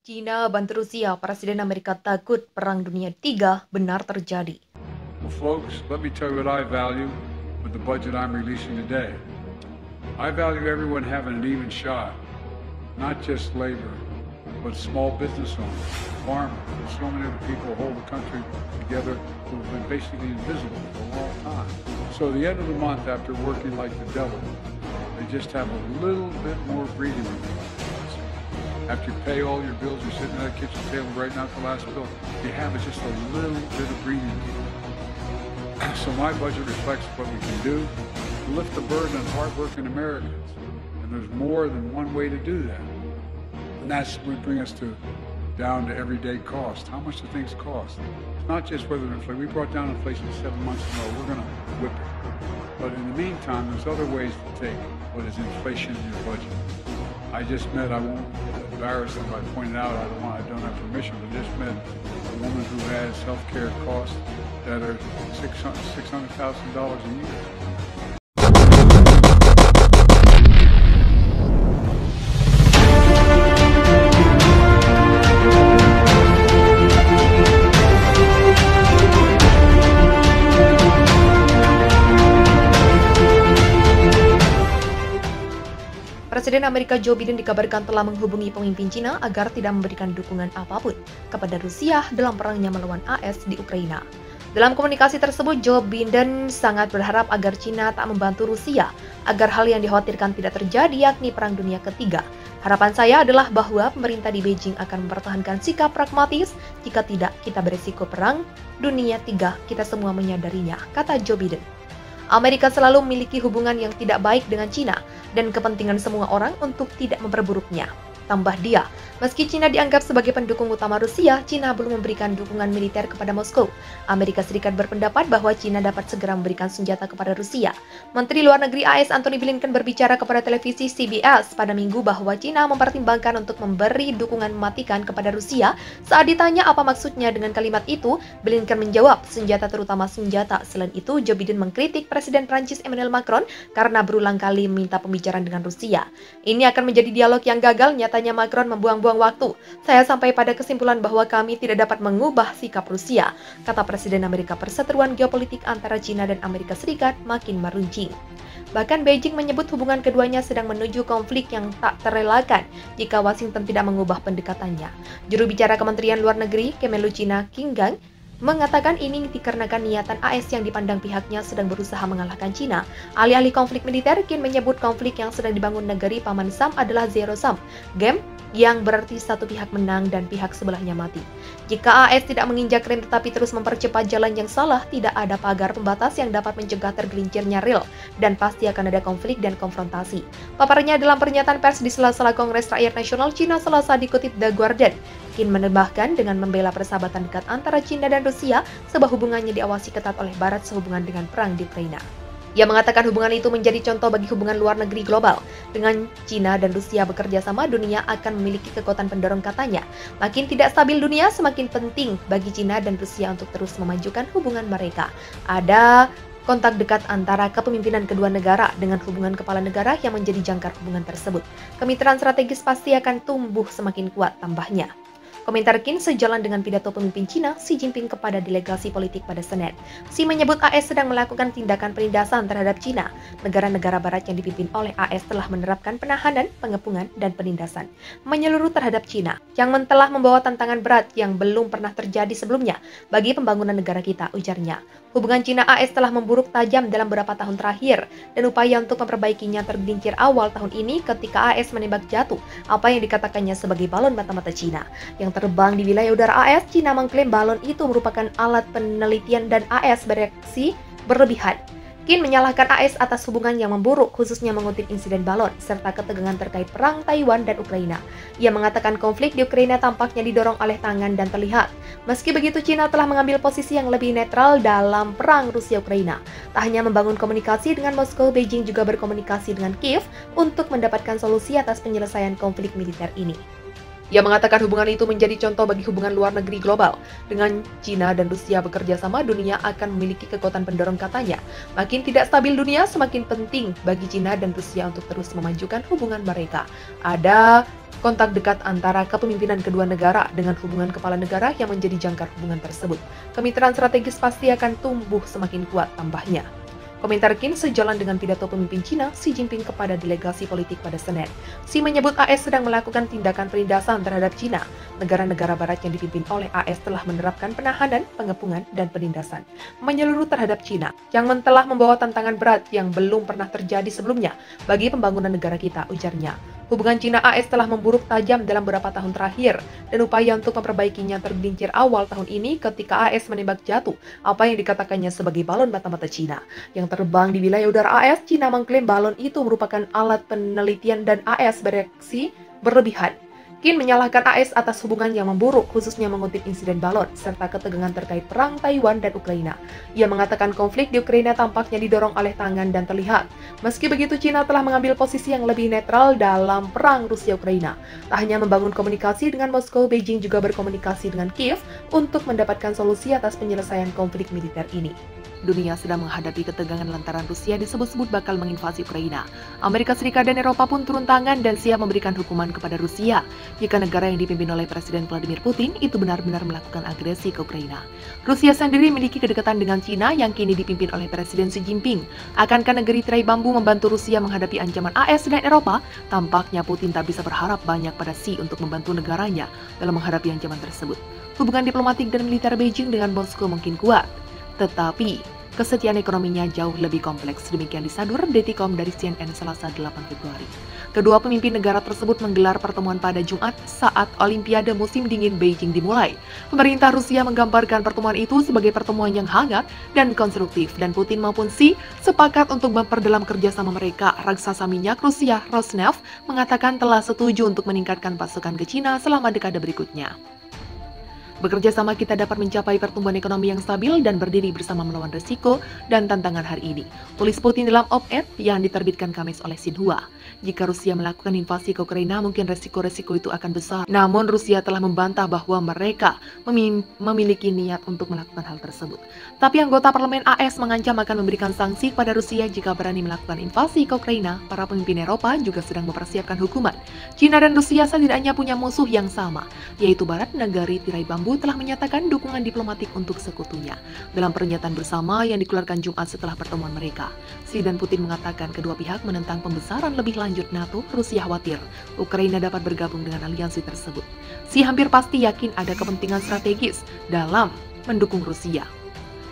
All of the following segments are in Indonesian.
Cina bantu Rusia, Presiden Amerika takut Perang Dunia III benar terjadi. Well, folks, let me tell you what I value with the budget I'm releasing today. I value everyone having an even shot, not just labor, but small business owners, farmers, and so many other people who hold the country together who have been basically invisible for a long time. So at the end of the month, after working like the devil, they just have a little bit more breathing room. After you pay all your bills, you're sitting at a kitchen table right now at the last bill, you have just a little bit of breathing room. So my budget reflects what we can do to lift the burden on hardworking Americans. And there's more than one way to do that. And that's what bring us down to everyday cost. How much do things cost? It's not just whether inflation. We brought down inflation 7 months ago. We're going to whip it. But in the meantime, there's other ways to take what is inflation in your budget. I just met, I won't embarrass them by pointing out, I don't have permission, but just met a woman who has healthcare costs that are $600,000 a year. Presiden Amerika Joe Biden dikabarkan telah menghubungi pemimpin Cina agar tidak memberikan dukungan apapun kepada Rusia dalam perangnya melawan AS di Ukraina. Dalam komunikasi tersebut, Joe Biden sangat berharap agar Cina tak membantu Rusia agar hal yang dikhawatirkan tidak terjadi, yakni Perang Dunia Ketiga. Harapan saya adalah bahwa pemerintah di Beijing akan mempertahankan sikap pragmatis. Jika tidak, kita beresiko Perang Dunia III. Kita semua menyadarinya, kata Joe Biden. Amerika selalu memiliki hubungan yang tidak baik dengan Cina dan kepentingan semua orang untuk tidak memperburuknya. Tambah dia, meski Cina dianggap sebagai pendukung utama Rusia, Cina belum memberikan dukungan militer kepada Moskow. Amerika Serikat berpendapat bahwa Cina dapat segera memberikan senjata kepada Rusia. Menteri Luar Negeri AS Antony Blinken berbicara kepada televisi CBS pada Minggu bahwa Cina mempertimbangkan untuk memberi dukungan mematikan kepada Rusia. Saat ditanya apa maksudnya dengan kalimat itu, Blinken menjawab, senjata terutama senjata. Selain itu, Joe Biden mengkritik Presiden Prancis Emmanuel Macron karena berulang kali meminta pembicaraan dengan Rusia. Ini akan menjadi dialog yang gagal, nyatanya Macron membuang-buang waktu. Saya sampai pada kesimpulan bahwa kami tidak dapat mengubah sikap Rusia, kata Presiden Amerika. Perseteruan geopolitik antara Cina dan Amerika Serikat makin meruncing. Bahkan Beijing menyebut hubungan keduanya sedang menuju konflik yang tak terelakkan jika Washington tidak mengubah pendekatannya. Juru bicara Kementerian Luar Negeri Kemlu Cina Qin Gang mengatakan ini dikarenakan niatan AS yang dipandang pihaknya sedang berusaha mengalahkan Cina. Alih-alih konflik militer, Qin menyebut konflik yang sedang dibangun negeri Paman Sam adalah zero sum game, yang berarti satu pihak menang dan pihak sebelahnya mati. Jika AS tidak menginjak rem tetapi terus mempercepat jalan yang salah, tidak ada pagar pembatas yang dapat mencegah tergelincirnya rel, dan pasti akan ada konflik dan konfrontasi. Paparnya dalam pernyataan pers di sela-sela Kongres Rakyat Nasional Cina Selasa dikutip The Guardian. Qin menambahkan dengan membela persahabatan dekat antara Cina dan Rusia, sebab hubungannya diawasi ketat oleh Barat sehubungan dengan perang di Ukraina. Ia mengatakan hubungan itu menjadi contoh bagi hubungan luar negeri global. Dengan Cina dan Rusia bekerja sama, dunia akan memiliki kekuatan pendorong, katanya. Makin tidak stabil dunia, semakin penting bagi Cina dan Rusia untuk terus memajukan hubungan mereka. Ada kontak dekat antara kepemimpinan kedua negara dengan hubungan kepala negara yang menjadi jangkar hubungan tersebut. Kemitraan strategis pasti akan tumbuh semakin kuat, tambahnya. Komentar Qin sejalan dengan pidato pemimpin Cina Xi Jinping kepada delegasi politik pada Senin. Xi menyebut AS sedang melakukan tindakan penindasan terhadap Cina. Negara-negara barat yang dipimpin oleh AS telah menerapkan penahanan, pengepungan, dan penindasan menyeluruh terhadap Cina, yang telah membawa tantangan berat yang belum pernah terjadi sebelumnya bagi pembangunan negara kita, ujarnya. Hubungan Cina AS telah memburuk tajam dalam beberapa tahun terakhir, dan upaya untuk memperbaikinya tergelincir awal tahun ini ketika AS menembak jatuh apa yang dikatakannya sebagai balon mata-mata Cina yang terbang di wilayah udara AS. Cina mengklaim balon itu merupakan alat penelitian dan AS bereaksi berlebihan. Qin menyalahkan AS atas hubungan yang memburuk, khususnya mengutip insiden balon, serta ketegangan terkait perang Taiwan dan Ukraina. Ia mengatakan konflik di Ukraina tampaknya didorong oleh tangan dan terlihat. Meski begitu, Cina telah mengambil posisi yang lebih netral dalam perang Rusia-Ukraina. Tak hanya membangun komunikasi dengan Moskow, Beijing juga berkomunikasi dengan Kiev untuk mendapatkan solusi atas penyelesaian konflik militer ini. Ia mengatakan hubungan itu menjadi contoh bagi hubungan luar negeri global. Dengan Cina dan Rusia bekerja sama, dunia akan memiliki kekuatan pendorong, katanya. Makin tidak stabil dunia, semakin penting bagi Cina dan Rusia untuk terus memajukan hubungan mereka. Ada kontak dekat antara kepemimpinan kedua negara dengan hubungan kepala negara yang menjadi jangkar hubungan tersebut. Kemitraan strategis pasti akan tumbuh semakin kuat, tambahnya. Komentar Qin sejalan dengan pidato pemimpin Cina Xi Jinping kepada delegasi politik pada Senin. Xi menyebut AS sedang melakukan tindakan penindasan terhadap Cina. Negara-negara barat yang dipimpin oleh AS telah menerapkan penahanan, pengepungan, dan penindasan menyeluruh terhadap Cina yang telah membawa tantangan berat yang belum pernah terjadi sebelumnya bagi pembangunan negara kita, ujarnya. Hubungan Cina-AS telah memburuk tajam dalam beberapa tahun terakhir, dan upaya untuk memperbaikinya tergelincir awal tahun ini ketika AS menembak jatuh apa yang dikatakannya sebagai balon mata-mata Cina. Yang terbang di wilayah udara AS, Cina mengklaim balon itu merupakan alat penelitian dan AS bereaksi berlebihan. Qin menyalahkan AS atas hubungan yang memburuk, khususnya mengutip insiden balon, serta ketegangan terkait perang Taiwan dan Ukraina. Ia mengatakan konflik di Ukraina tampaknya didorong oleh tangan dan terlihat. Meski begitu, Cina telah mengambil posisi yang lebih netral dalam perang Rusia-Ukraina. Tak hanya membangun komunikasi dengan Moskow, Beijing juga berkomunikasi dengan Kiev untuk mendapatkan solusi atas penyelesaian konflik militer ini. Dunia sedang menghadapi ketegangan lantaran Rusia disebut-sebut bakal menginvasi Ukraina. Amerika Serikat dan Eropa pun turun tangan dan siap memberikan hukuman kepada Rusia jika negara yang dipimpin oleh Presiden Vladimir Putin itu benar-benar melakukan agresi ke Ukraina. Rusia sendiri memiliki kedekatan dengan Cina yang kini dipimpin oleh Presiden Xi Jinping. Akankah negeri tirai bambu membantu Rusia menghadapi ancaman AS dan Eropa? Tampaknya Putin tak bisa berharap banyak pada Xi untuk membantu negaranya dalam menghadapi ancaman tersebut. Hubungan diplomatik dan militer Beijing dengan Moskow mungkin kuat, tetapi kesetiaan ekonominya jauh lebih kompleks. Demikian disadur Detikom dari CNN Selasa 8 Februari. Kedua pemimpin negara tersebut menggelar pertemuan pada Jumat saat Olimpiade musim dingin Beijing dimulai. Pemerintah Rusia menggambarkan pertemuan itu sebagai pertemuan yang hangat dan konstruktif, dan Putin maupun Xi sepakat untuk memperdalam kerjasama mereka. Raksasa minyak Rusia Rosneft mengatakan telah setuju untuk meningkatkan pasokan ke Cina selama dekade berikutnya. Bekerja sama kita dapat mencapai pertumbuhan ekonomi yang stabil dan berdiri bersama melawan risiko dan tantangan hari ini, tulis Putin dalam op-ed yang diterbitkan Kamis oleh Xinhua. Jika Rusia melakukan invasi ke Ukraina, mungkin resiko-resiko itu akan besar. Namun Rusia telah membantah bahwa mereka memiliki niat untuk melakukan hal tersebut. Tapi anggota parlemen AS mengancam akan memberikan sanksi kepada Rusia jika berani melakukan invasi ke Ukraina. Para pemimpin Eropa juga sedang mempersiapkan hukuman. Cina dan Rusia setidaknya punya musuh yang sama, yaitu Barat. Negari tirai bambu telah menyatakan dukungan diplomatik untuk sekutunya. Dalam pernyataan bersama yang dikeluarkan Jumat setelah pertemuan mereka, Xi dan Putin mengatakan kedua pihak menentang pembesaran lebih lanjut NATO. Rusia khawatir Ukraina dapat bergabung dengan aliansi tersebut. Xi hampir pasti yakin ada kepentingan strategis dalam mendukung Rusia,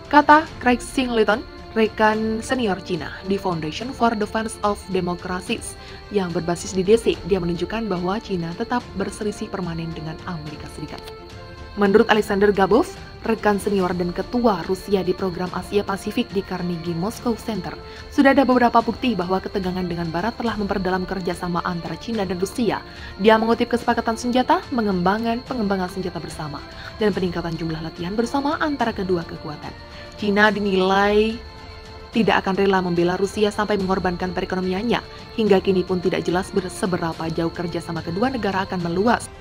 kata Craig Singleton, rekan senior Cina di Foundation for Defense of Democracies yang berbasis di DC. Dia menunjukkan bahwa Cina tetap berselisih permanen dengan Amerika Serikat. Menurut Alexander Gabov, rekan senior dan ketua Rusia di program Asia Pasifik di Carnegie Moscow Center, sudah ada beberapa bukti bahwa ketegangan dengan Barat telah memperdalam kerjasama antara Cina dan Rusia. Dia mengutip kesepakatan senjata, pengembangan senjata bersama, dan peningkatan jumlah latihan bersama antara kedua kekuatan. Cina dinilai tidak akan rela membela Rusia sampai mengorbankan perekonomiannya. Hingga kini pun tidak jelas seberapa jauh kerjasama kedua negara akan meluas.